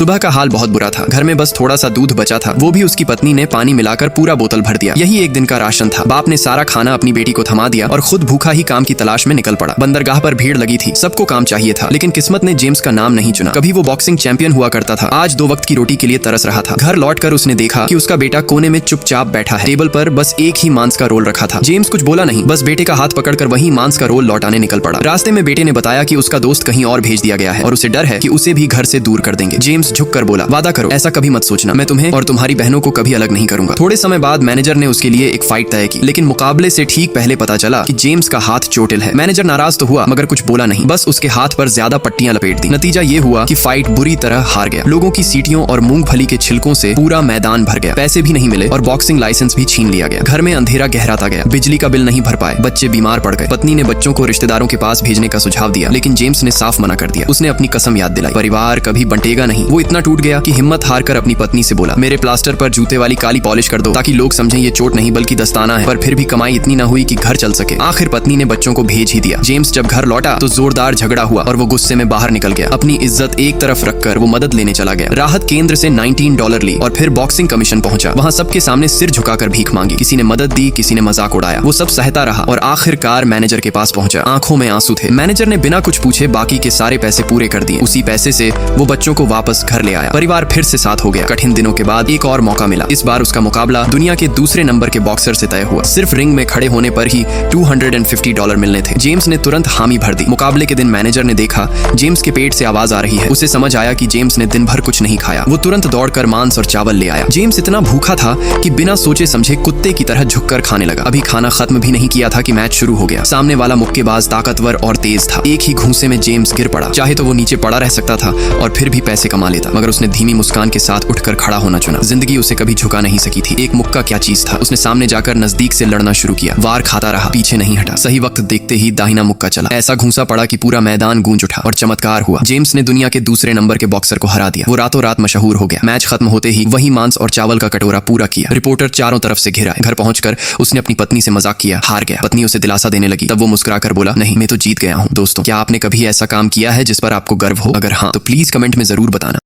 सुबह का हाल बहुत बुरा था। घर में बस थोड़ा सा दूध बचा था, वो भी उसकी पत्नी ने पानी मिलाकर पूरा बोतल भर दिया। यही एक दिन का राशन था। बाप ने सारा खाना अपनी बेटी को थमा दिया और खुद भूखा ही काम की तलाश में निकल पड़ा। बंदरगाह पर भीड़ लगी थी, सबको काम चाहिए था, लेकिन किस्मत ने जेम्स का नाम नहीं चुना। कभी वो बॉक्सिंग चैंपियन हुआ करता था, आज 2 वक्त की रोटी के लिए तरस रहा था। घर लौटकर उसने देखा कि उसका बेटा कोने में चुपचाप बैठा है। टेबल पर बस एक ही मांस का रोल रखा था। जेम्स कुछ बोला नहीं, बस बेटे का हाथ पकड़कर वही मांस का रोल लौटाने निकल पड़ा। रास्ते में बेटे ने बताया कि उसका दोस्त कहीं और भेज दिया गया है और उसे डर है कि उसे भी घर से दूर कर देंगे। जेम्स झुककर बोला, वादा करो, ऐसा कभी मत सोचना, मैं तुम्हें और तुम्हारी बहनों को कभी अलग नहीं करूंगा। थोड़े समय बाद मैनेजर ने उसके लिए एक फाइट तय की, लेकिन मुकाबले से ठीक पहले पता चला कि जेम्स का हाथ चोटिल है। मैनेजर नाराज तो हुआ मगर कुछ बोला नहीं, बस उसके हाथ पर ज्यादा पट्टियां लपेट दी। नतीजा ये हुआ कि फाइट बुरी तरह हार गया। लोगों की सीटियों और मूंगफली के छिलकों से पूरा मैदान भर गया। पैसे भी नहीं मिले और बॉक्सिंग लाइसेंस भी छीन लिया गया। घर में अंधेरा गहराता गया, बिजली का बिल नहीं भर पाए, बच्चे बीमार पड़ गए। पत्नी ने बच्चों को रिश्तेदारों के पास भेजने का सुझाव दिया, लेकिन जेम्स ने साफ मना कर दिया। उसने अपनी कसम याद दिलाई, परिवार कभी बंटेगा नहीं। वो इतना टूट गया कि हिम्मत हारकर अपनी पत्नी से बोला, मेरे प्लास्टर पर जूते वाली काली पॉलिश कर दो ताकि लोग समझें ये चोट नहीं बल्कि दस्ताना है। पर फिर भी कमाई इतनी न हुई कि घर चल सके। आखिर पत्नी ने बच्चों को भेज ही दिया। जेम्स जब घर लौटा तो जोरदार झगड़ा हुआ और वो गुस्से में बाहर निकल गया। अपनी इज्जत एक तरफ रखकर वो मदद लेने चला गया। राहत केंद्र से $19 ली और फिर बॉक्सिंग कमीशन पहुंचा। वहां सबके सामने सिर झुकाकर भीख मांगी। किसी ने मदद दी, किसी ने मजाक उड़ाया। वो सब सहता रहा और आखिरकार मैनेजर के पास पहुंचा। आंखों में आंसू थे। मैनेजर ने बिना कुछ पूछे बाकी के सारे पैसे पूरे कर दिए। उसी पैसे से वो बच्चों को वापस घर ले आया। परिवार फिर से साथ हो गया। कठिन दिनों के बाद एक और मौका मिला। इस बार उसका मुकाबला दुनिया के दूसरे नंबर के बॉक्सर से तय हुआ। सिर्फ रिंग में खड़े होने पर ही $250 मिलने थे। जेम्स ने तुरंत हामी भर दी। मुकाबले के दिन मैनेजर ने देखा जेम्स के पेट से आवाज आ रही है। उसे समझ आया कि जेम्स ने दिन भर कुछ नहीं खाया। वो तुरंत दौड़कर मांस और चावल ले आया। जेम्स इतना भूखा था कि बिना सोचे समझे कुत्ते की तरह झुककर खाने लगा। अभी खाना खत्म भी नहीं किया था कि मैच शुरू हो गया। सामने वाला मुक्केबाज ताकतवर और तेज था। एक ही घूंसे में जेम्स गिर पड़ा। चाहे तो वो नीचे पड़ा रह सकता था और फिर भी पैसे कमा लेता, मगर उसने धीमी मुस्कान के साथ उठकर खड़ा होना चुना। जिंदगी उसे कभी झुका नहीं सकी थी। एक मुक्का क्या चीज था। उसने सामने जाकर नजदीक से लड़ना शुरू किया। वार खाता रहा, पीछे नहीं हटा। सही वक्त देखते ही दाहिना मुक्का चला। ऐसा घूंसा पड़ा कि पूरा मैदान गूंज उठा और चमत्कार हुआ। जेम्स ने दुनिया के दूसरे नंबर के बॉक्सर को हरा दिया। वो रातों रात मशहूर हो गया। मैच खत्म होते ही वही मांस और चावल का कटोरा पूरा किया। रिपोर्टर चारों तरफ से घिरा। घर पहुंचकर उसने अपनी पत्नी से मजाक किया, हार गया। पत्नी उसे दिलासा देने लगी। तब वो मुस्कुराकर बोला, नहीं, मैं तो जीत गया हूँ। दोस्तों, क्या आपने कभी ऐसा काम किया है जिस पर आपको गर्व हो? अगर हाँ तो प्लीज कमेंट में जरूर बताना।